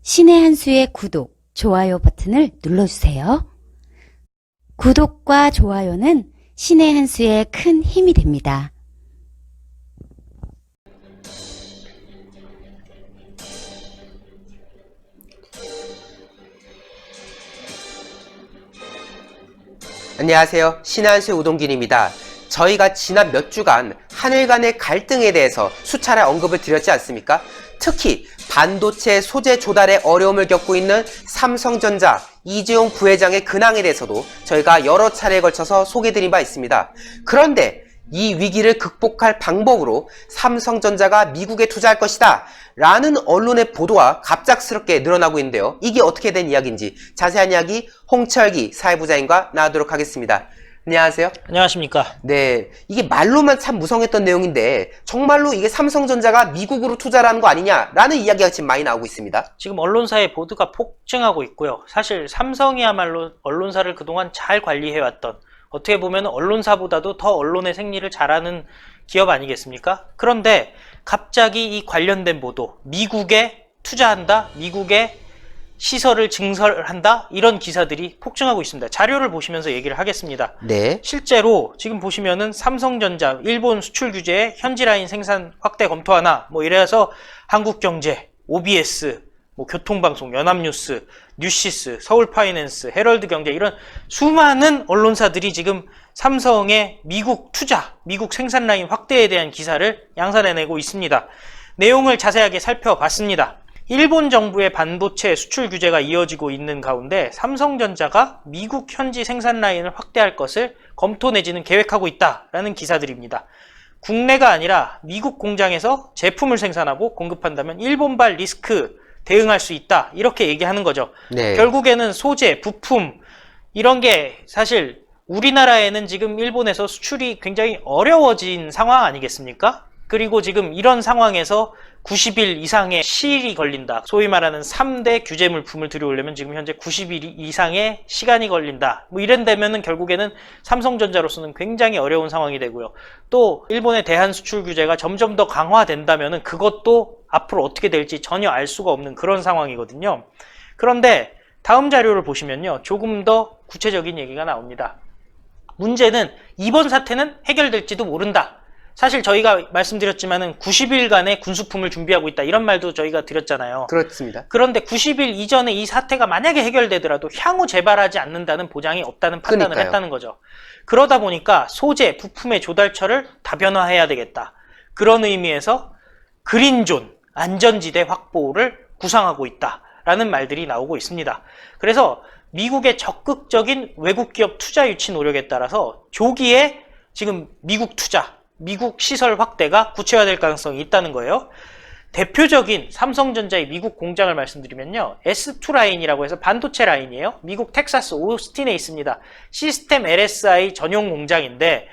신의 한 수의 구독, 좋아요 버튼을 눌러주세요. 구독과 좋아요는 신의 한 수의 큰 힘이 됩니다. 안녕하세요. 신의 한 수의 우동길입니다. 저희가 지난 몇 주간 하늘 간의 갈등에 대해서 수차례 언급을 드렸지 않습니까? 특히 반도체 소재 조달에 어려움을 겪고 있는 삼성전자 이재용 부회장의 근황에 대해서도 저희가 여러 차례에 걸쳐서 소개해드린 바 있습니다. 그런데 이 위기를 극복할 방법으로 삼성전자가 미국에 투자할 것이다 라는 언론의 보도가 갑작스럽게 늘어나고 있는데요. 이게 어떻게 된 이야기인지 자세한 이야기 홍철기 사회부자인과 나누도록 하겠습니다. 안녕하세요. 안녕하십니까. 네, 이게 말로만 참 무성했던 내용인데 정말로 이게 삼성전자가 미국으로 투자를 하는 거 아니냐라는 이야기가 지금 많이 나오고 있습니다. 지금 언론사의 보도가 폭증하고 있고요. 사실 삼성이야말로 언론사를 그동안 잘 관리해왔던, 어떻게 보면 언론사보다도 더 언론의 생리를 잘하는 기업 아니겠습니까? 그런데 갑자기 이 관련된 보도, 미국에 투자한다, 미국에 시설을 증설한다, 이런 기사들이 폭증하고 있습니다. 자료를 보시면서 얘기를 하겠습니다. 네. 실제로 지금 보시면은 삼성전자 일본 수출 규제에 현지 라인 생산 확대 검토하나, 뭐 이래서 한국경제, OBS, 뭐 교통방송, 연합뉴스, 뉴시스, 서울파이낸스, 헤럴드경제, 이런 수많은 언론사들이 지금 삼성의 미국 투자, 미국 생산 라인 확대에 대한 기사를 양산해내고 있습니다. 내용을 자세하게 살펴봤습니다. 일본 정부의 반도체 수출 규제가 이어지고 있는 가운데 삼성전자가 미국 현지 생산 라인을 확대할 것을 검토 내지는 계획하고 있다라는 기사들입니다. 국내가 아니라 미국 공장에서 제품을 생산하고 공급한다면 일본발 리스크 대응할 수 있다, 이렇게 얘기하는 거죠. 네. 결국에는 소재, 부품, 이런 게 사실 우리나라에는 지금 일본에서 수출이 굉장히 어려워진 상황 아니겠습니까? 그리고 지금 이런 상황에서 90일 이상의 시일이 걸린다. 소위 말하는 3대 규제 물품을 들여오려면 지금 현재 90일 이상의 시간이 걸린다. 뭐 이런다면은 결국에는 삼성전자로서는 굉장히 어려운 상황이 되고요. 또 일본의 대한 수출 규제가 점점 더 강화된다면은 그것도 앞으로 어떻게 될지 전혀 알 수가 없는 그런 상황이거든요. 그런데 다음 자료를 보시면요, 조금 더 구체적인 얘기가 나옵니다. 문제는 이번 사태는 해결될지도 모른다. 사실 저희가 말씀드렸지만은 90일간의 군수품을 준비하고 있다, 이런 말도 저희가 드렸잖아요. 그렇습니다. 그런데 90일 이전에 이 사태가 만약에 해결되더라도 향후 재발하지 않는다는 보장이 없다는 판단을 그러니까요. 했다는 거죠. 그러다 보니까 소재, 부품의 조달처를 다변화해야 되겠다. 그런 의미에서 그린존, 안전지대 확보를 구상하고 있다라는 말들이 나오고 있습니다. 그래서 미국의 적극적인 외국 기업 투자 유치 노력에 따라서 조기에 지금 미국 투자, 미국 시설 확대가 구체화될 가능성이 있다는 거예요. 대표적인 삼성전자의 미국 공장을 말씀드리면요, S2 라인이라고 해서 반도체 라인이에요. 미국 텍사스 오스틴에 있습니다. 시스템 LSI 전용 공장인데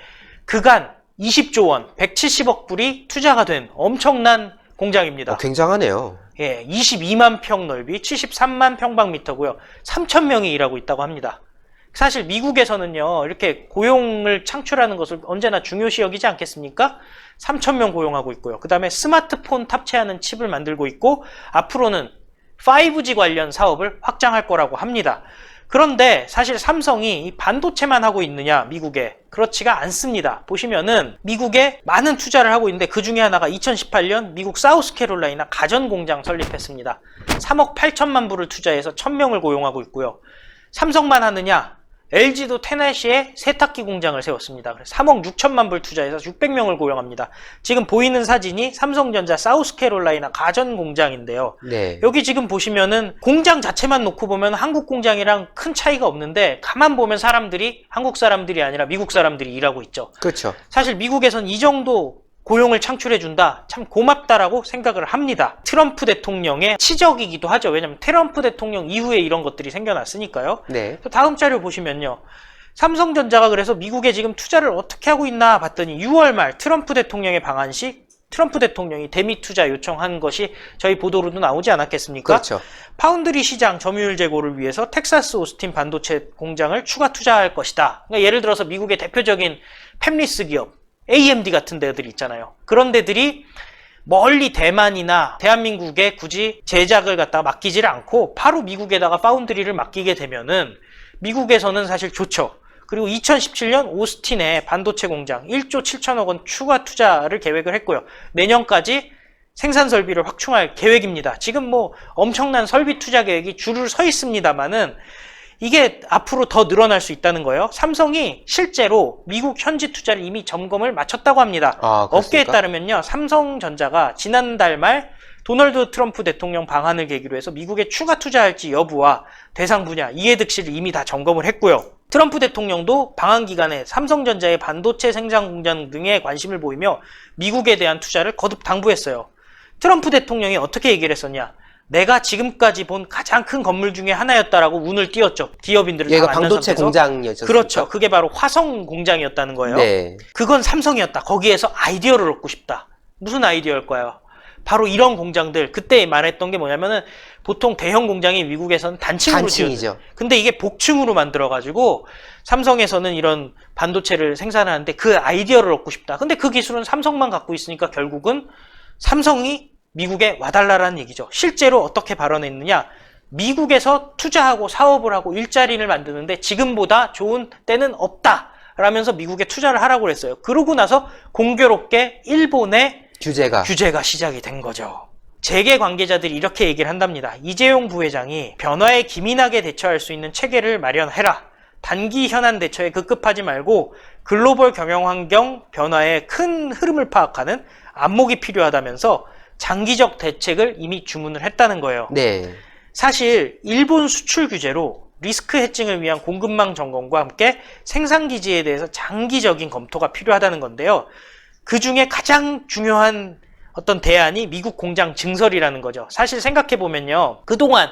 그간 20조 원, 170억 불이 투자가 된 엄청난 공장입니다. 굉장하네요. 예, 22만 평 넓이, 73만 평방미터고요. 3,000명이 일하고 있다고 합니다. 사실 미국에서는요, 이렇게 고용을 창출하는 것을 언제나 중요시 여기지 않겠습니까? 3,000명 고용하고 있고요. 그 다음에 스마트폰 탑재하는 칩을 만들고 있고, 앞으로는 5G 관련 사업을 확장할 거라고 합니다. 그런데 사실 삼성이 이 반도체만 하고 있느냐, 미국에? 그렇지가 않습니다. 보시면은 미국에 많은 투자를 하고 있는데 그 중에 하나가 2018년 미국 사우스캐롤라이나 가전 공장 설립했습니다. 3억 8천만 불을 투자해서 1,000명을 고용하고 있고요. 삼성만 하느냐? LG도 테네시에 세탁기 공장을 세웠습니다. 그래서 3억 6천만 불 투자해서 600명을 고용합니다. 지금 보이는 사진이 삼성전자 사우스캐롤라이나 가전 공장인데요. 네. 여기 지금 보시면은 공장 자체만 놓고 보면 한국 공장이랑 큰 차이가 없는데 가만 보면 사람들이 한국 사람들이 아니라 미국 사람들이 일하고 있죠. 그렇죠. 사실 미국에선 이 정도 고용을 창출해준다, 참 고맙다라고 생각을 합니다. 트럼프 대통령의 치적이기도 하죠. 왜냐면 트럼프 대통령 이후에 이런 것들이 생겨났으니까요. 네. 또 다음 자료 보시면요, 삼성전자가 그래서 미국에 지금 투자를 어떻게 하고 있나 봤더니 6월 말 트럼프 대통령의 방한 시 트럼프 대통령이 대미 투자 요청한 것이 저희 보도로도 나오지 않았겠습니까? 그렇죠. 파운드리 시장 점유율 제고를 위해서 텍사스 오스틴 반도체 공장을 추가 투자할 것이다. 그러니까 예를 들어서 미국의 대표적인 팹리스 기업 AMD 같은 데들이 있잖아요. 그런 데들이 멀리 대만이나 대한민국에 굳이 제작을 갖다가 맡기지를 않고 바로 미국에다가 파운드리를 맡기게 되면은 미국에서는 사실 좋죠. 그리고 2017년 오스틴에 반도체 공장 1조 7천억 원 추가 투자를 계획을 했고요. 내년까지 생산 설비를 확충할 계획입니다. 지금 뭐 엄청난 설비 투자 계획이 줄을 서 있습니다만은 이게 앞으로 더 늘어날 수 있다는 거예요. 삼성이 실제로 미국 현지 투자를 이미 점검을 마쳤다고 합니다. 업계에 따르면요, 삼성전자가 지난달 말 도널드 트럼프 대통령 방한을 계기로 해서 미국에 추가 투자할지 여부와 대상 분야, 이해득실을 이미 다 점검을 했고요. 트럼프 대통령도 방한 기간에 삼성전자의 반도체 생산 공장 등에 관심을 보이며 미국에 대한 투자를 거듭 당부했어요. 트럼프 대통령이 어떻게 얘기를 했었냐? 내가 지금까지 본 가장 큰 건물 중에 하나였다라고 운을 띄웠죠. 기업인들을 다 얘가 만난 반도체 상태에서. 공장이었죠. 그렇죠. 그게 바로 화성 공장이었다는 거예요. 네. 그건 삼성이었다. 거기에서 아이디어를 얻고 싶다. 무슨 아이디어일까요? 바로 이런 공장들, 그때 말했던 게 뭐냐면은 보통 대형 공장이 미국에서는 단층으로 지어져요. 근데 이게 복층으로 만들어가지고 삼성에서는 이런 반도체를 생산하는데 그 아이디어를 얻고 싶다. 근데 그 기술은 삼성만 갖고 있으니까 결국은 삼성이 미국에 와달라라는 얘기죠. 실제로 어떻게 발언했느냐? 미국에서 투자하고 사업을 하고 일자리를 만드는데 지금보다 좋은 때는 없다 라면서 미국에 투자를 하라고 했어요. 그러고 나서 공교롭게 일본의 규제가 시작이 된 거죠. 재계 관계자들이 이렇게 얘기를 한답니다. 이재용 부회장이 변화에 기민하게 대처할 수 있는 체계를 마련해라. 단기 현안 대처에 급급하지 말고 글로벌 경영 환경 변화의 큰 흐름을 파악하는 안목이 필요하다면서 장기적 대책을 이미 주문을 했다는 거예요. 네. 사실 일본 수출 규제로 리스크 해칭을 위한 공급망 점검과 함께 생산 기지에 대해서 장기적인 검토가 필요하다는 건데요. 그 중에 가장 중요한 어떤 대안이 미국 공장 증설이라는 거죠. 사실 생각해보면요. 그동안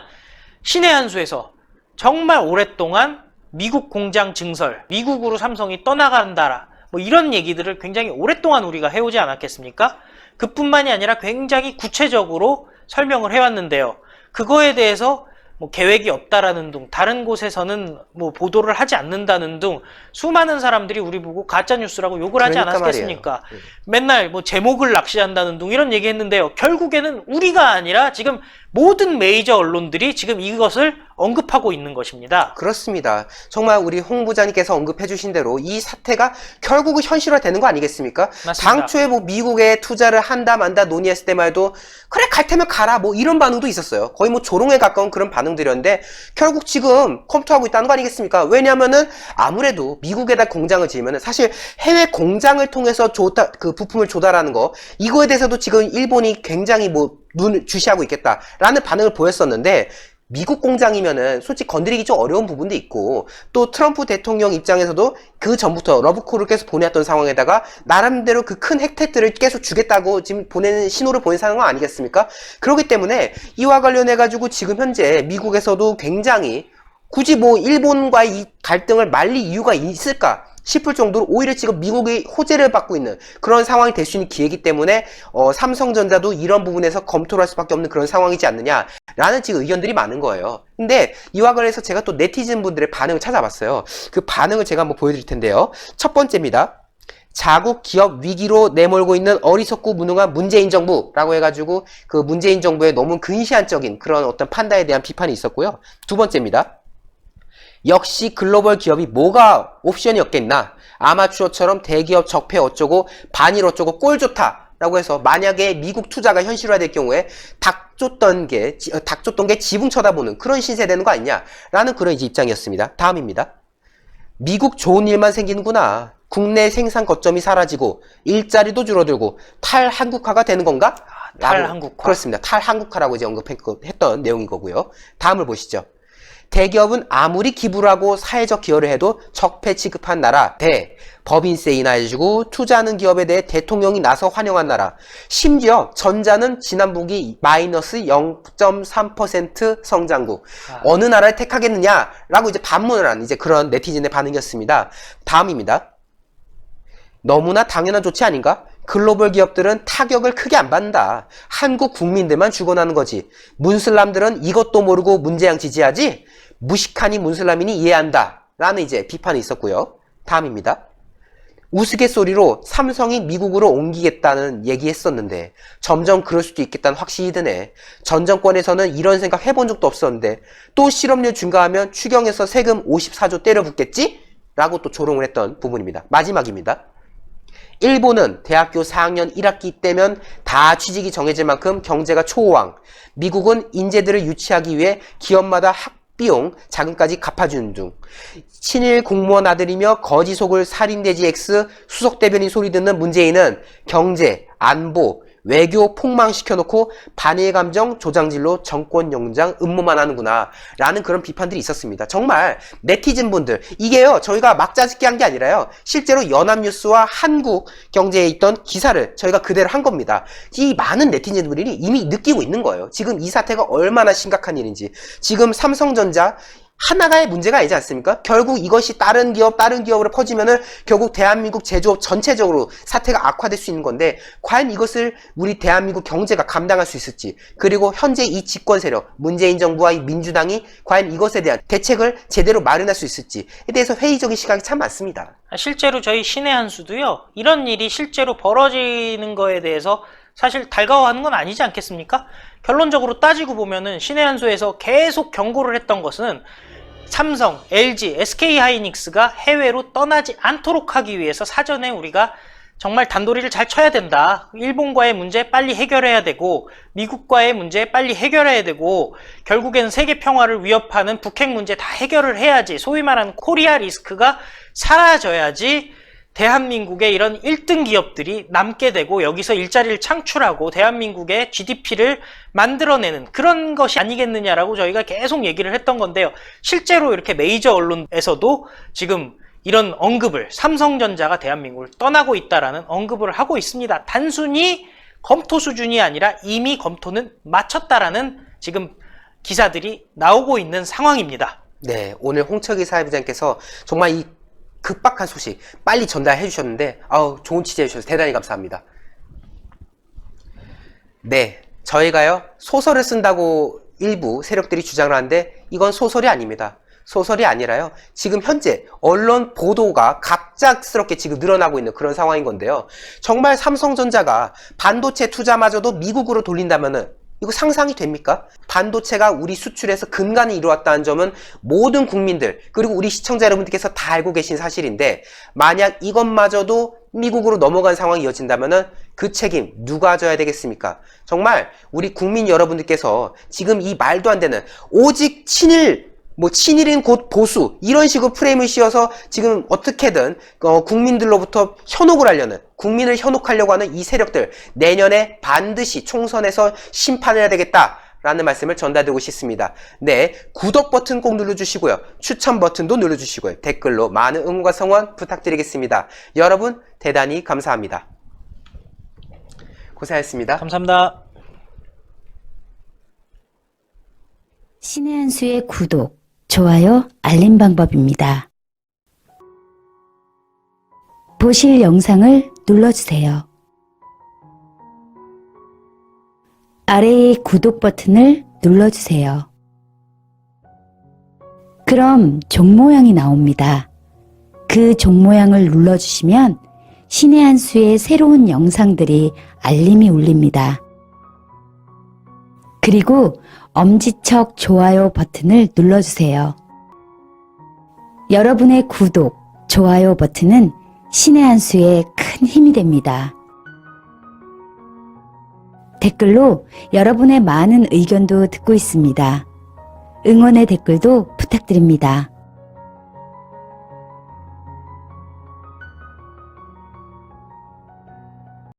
신의 한 수에서 정말 오랫동안 미국 공장 증설, 미국으로 삼성이 떠나간다라, 뭐 이런 얘기들을 굉장히 오랫동안 우리가 해오지 않았겠습니까? 그뿐만이 아니라 굉장히 구체적으로 설명을 해왔는데요. 그거에 대해서 뭐 계획이 없다라는 등, 다른 곳에서는 뭐 보도를 하지 않는다는 등 수많은 사람들이 우리 보고 가짜뉴스라고 욕을 하지 않았겠습니까? 맨날 뭐 제목을 낚시한다는 등 이런 얘기 했는데요. 결국에는 우리가 아니라 지금 모든 메이저 언론들이 지금 이것을 언급하고 있는 것입니다. 그렇습니다. 정말 우리 홍 부장님께서 언급해 주신 대로 이 사태가 결국은 현실화되는 거 아니겠습니까? 맞습니다. 당초에 뭐 미국에 투자를 한다 만다 논의했을 때만 해도 그래 갈 테면 가라 뭐 이런 반응도 있었어요. 거의 뭐 조롱에 가까운 그런 반응들이었는데 결국 지금 검토하고 있다는 거 아니겠습니까? 왜냐하면은 아무래도 미국에다 공장을 지으면은 사실 해외 공장을 통해서 그 부품을 조달하는 거 이거에 대해서도 지금 일본이 굉장히 뭐 눈을 주시하고 있겠다라는 반응을 보였었는데 미국 공장이면은 솔직히 건드리기 좀 어려운 부분도 있고 또 트럼프 대통령 입장에서도 그 전부터 러브콜을 계속 보내왔던 상황에다가 나름대로 그 큰 혜택들을 계속 주겠다고 지금 보내는 신호를 보낸 상황 아니겠습니까? 그렇기 때문에 이와 관련해 가지고 지금 현재 미국에서도 굉장히 굳이 뭐 일본과의 이 갈등을 말릴 이유가 있을까 싶을 정도로 오히려 지금 미국이 호재를 받고 있는 그런 상황이 될 수 있는 기회이기 때문에 삼성전자도 이런 부분에서 검토를 할 수밖에 없는 그런 상황이지 않느냐라는 지금 의견들이 많은 거예요. 근데 이와 관련해서 제가 또 네티즌 분들의 반응을 찾아봤어요. 그 반응을 제가 한번 보여드릴 텐데요. 첫 번째입니다. 자국 기업 위기로 내몰고 있는 어리석고 무능한 문재인 정부라고 해가지고 그 문재인 정부의 너무 근시안적인 그런 어떤 판단에 대한 비판이 있었고요. 두 번째입니다. 역시 글로벌 기업이 뭐가 옵션이었겠나. 아마추어처럼 대기업 적폐 어쩌고 반일 어쩌고 꼴 좋다 라고 해서 만약에 미국 투자가 현실화될 경우에 닥쳤던 게 지붕 쳐다보는 그런 신세 되는 거 아니냐 라는 그런 이제 입장이었습니다. 다음입니다. 미국 좋은 일만 생기는구나. 국내 생산 거점이 사라지고 일자리도 줄어들고 탈한국화가 되는 건가? 탈한국화. 그렇습니다. 탈한국화라고 이제 언급했던 내용인 거고요. 다음을 보시죠. 대기업은 아무리 기부를 하고 사회적 기여를 해도 적폐 취급한 나라 대 법인세 인하해주고 투자하는 기업에 대해 대통령이 나서 환영한 나라. 심지어 전자는 지난 분기 마이너스 0.3% 성장국. 어느 나라를 택하겠느냐라고 이제 반문을 한 이제 그런 네티즌의 반응이었습니다. 다음입니다. 너무나 당연한 조치 아닌가? 글로벌 기업들은 타격을 크게 안 받는다. 한국 국민들만 죽어나는 거지. 문슬람들은 이것도 모르고 문재양 지지하지? 무식하니 문슬람이니 이해한다. 라는 이제 비판이 있었고요. 다음입니다. 우스갯소리로 삼성이 미국으로 옮기겠다는 얘기했었는데 점점 그럴 수도 있겠다는 확신이 드네. 전 정권에서는 이런 생각 해본 적도 없었는데 또 실업률 증가하면 추경에서 세금 54조 때려 붓겠지? 라고 또 조롱을 했던 부분입니다. 마지막입니다. 일본은 대학교 4학년 1학기 때면 다 취직이 정해질 만큼 경제가 초호황. 미국은 인재들을 유치하기 위해 기업마다 학비용 자금까지 갚아주는 중. 친일 공무원 아들이며 거지 속을 살인돼지 X 수석 대변인 소리 듣는 문재인은 경제, 안보, 외교 폭망시켜놓고 반일 감정 조장질로 정권 영장 음모만 하는구나 라는 그런 비판들이 있었습니다. 정말 네티즌 분들, 이게요 저희가 막자짓기 한 게 아니라요 실제로 연합뉴스와 한국경제에 있던 기사를 저희가 그대로 한 겁니다. 이 많은 네티즌들이 이미 느끼고 있는 거예요. 지금 이 사태가 얼마나 심각한 일인지. 지금 삼성전자 하나가의 문제가 아니지 않습니까? 결국 이것이 다른 기업으로 퍼지면은 결국 대한민국 제조업 전체적으로 사태가 악화될 수 있는 건데, 과연 이것을 우리 대한민국 경제가 감당할 수 있을지, 그리고 현재 이 집권 세력, 문재인 정부와 이 민주당이 과연 이것에 대한 대책을 제대로 마련할 수 있을지에 대해서 회의적인 시각이 참 많습니다. 실제로 저희 신의 한 수도요, 이런 일이 실제로 벌어지는 거에 대해서 사실 달가워하는 건 아니지 않겠습니까? 결론적으로 따지고 보면은 신의 한 수에서 계속 경고를 했던 것은 삼성, LG, SK하이닉스가 해외로 떠나지 않도록 하기 위해서 사전에 우리가 정말 단도리를 잘 쳐야 된다. 일본과의 문제 빨리 해결해야 되고, 미국과의 문제 빨리 해결해야 되고, 결국엔 세계 평화를 위협하는 북핵 문제 다 해결을 해야지, 소위 말하는 코리아 리스크가 사라져야지 대한민국의 이런 1등 기업들이 남게 되고 여기서 일자리를 창출하고 대한민국의 GDP를 만들어내는 그런 것이 아니겠느냐라고 저희가 계속 얘기를 했던 건데요. 실제로 이렇게 메이저 언론에서도 지금 이런 언급을, 삼성전자가 대한민국을 떠나고 있다라는 언급을 하고 있습니다. 단순히 검토 수준이 아니라 이미 검토는 마쳤다라는 지금 기사들이 나오고 있는 상황입니다. 네, 오늘 홍철기 사회부장께서 정말 이 급박한 소식 빨리 전달해 주셨는데 좋은 취재해 주셔서 대단히 감사합니다. 네, 저희가요 소설을 쓴다고 일부 세력들이 주장을 하는데 이건 소설이 아닙니다. 소설이 아니라요 지금 현재 언론 보도가 갑작스럽게 지금 늘어나고 있는 그런 상황인 건데요. 정말 삼성전자가 반도체 투자마저도 미국으로 돌린다면은 이거 상상이 됩니까? 반도체가 우리 수출에서 근간을 이루었다는 점은 모든 국민들, 그리고 우리 시청자 여러분들께서 다 알고 계신 사실인데, 만약 이것마저도 미국으로 넘어간 상황이 이어진다면은 그 책임 누가 져야 되겠습니까? 정말 우리 국민 여러분들께서 지금 이 말도 안 되는 오직 친일인 곧 보수, 이런 식으로 프레임을 씌워서 지금 어떻게든 국민들로부터 현혹을 하려는, 국민을 현혹하려고 하는 이 세력들, 내년에 반드시 총선에서 심판해야 되겠다라는 말씀을 전달드리고 싶습니다. 네, 구독 버튼 꼭 눌러주시고요. 추천 버튼도 눌러주시고요. 댓글로 많은 응원과 성원 부탁드리겠습니다. 여러분 대단히 감사합니다. 고생하셨습니다. 감사합니다. 신의 한 수의 구독, 좋아요, 알림 방법입니다. 보실 영상을 눌러주세요. 아래의 구독 버튼을 눌러주세요. 그럼 종 모양이 나옵니다. 그 종 모양을 눌러주시면 신의 한 수의 새로운 영상들이 알림이 울립니다. 그리고 엄지척 좋아요 버튼을 눌러주세요. 여러분의 구독, 좋아요 버튼은 신의 한 수에 큰 힘이 됩니다. 댓글로 여러분의 많은 의견도 듣고 있습니다. 응원의 댓글도 부탁드립니다.